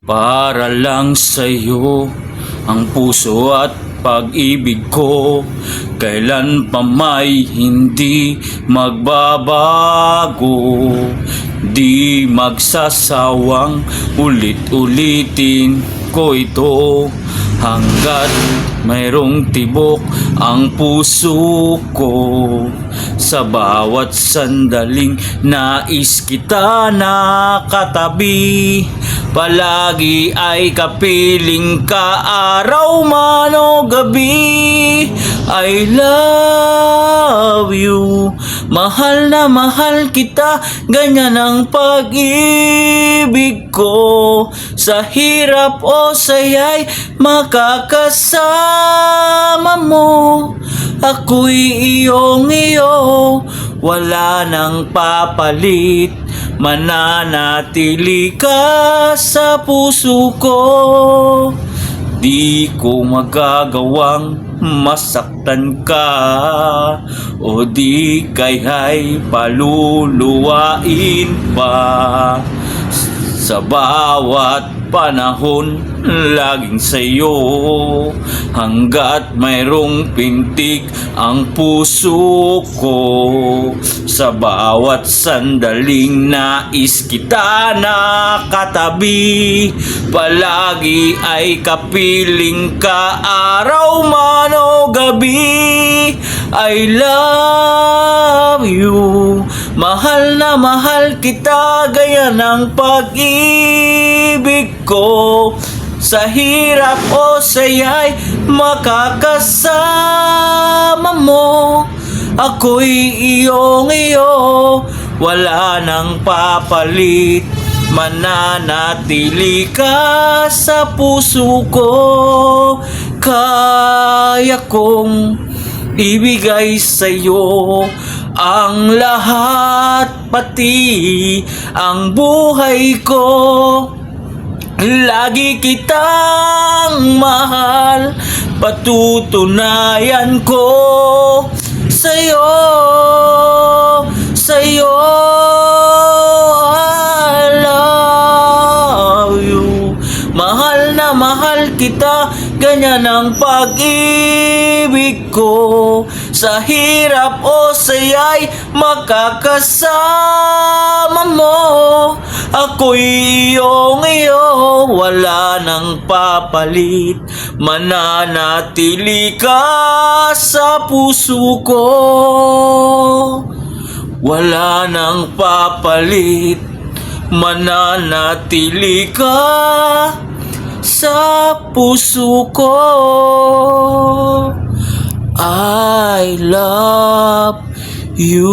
Para lang sa'yo ang puso at pag-ibig ko, kailan pa may hindi magbabago. Di magsasawang ulit-ulitin ko ito, hanggat mayroong tibok ang puso ko. Sa bawat sandaling nais kita nakatabi, palagi ay kapiling ka, araw man o gabi. I love you, mahal na mahal kita, ganyan ang pag-ibig ko. Sa hirap o saya'y makakasama mo, ako'y iyong-iyo, wala nang papalit, mananatili ka sa puso ko. Di ko magagawang masaktan ka, o di kaya'y paluluwain pa. Sa bawat panahon, laging sa'yo, hanggat mayroong pintig ang puso ko. Sa bawat sandaling nais kita nakatabi, palagi ay kapiling ka, araw man o gabi. I love you, mahal na mahal kita, ganyan ang pag-ibig ko. Sa hirap o saya'y makakasama mo, ako'y iyong-iyo, wala nang papalit, mananatili ka sa puso ko. Kaya kong ibigay sa'yo ang lahat, pati ang buhay ko. Lagi kitang mahal, patutunayan ko sa'yo, sa'yo. I love you, mahal na mahal kita, ganyan ang pag-ibig ko. Sa hirap o saya'y makakasama mo, ako'y iyong-iyo, wala nang papalit, mananatili ka sa puso ko. Wala nang papalit, mananatili ka sa puso ko. I love you.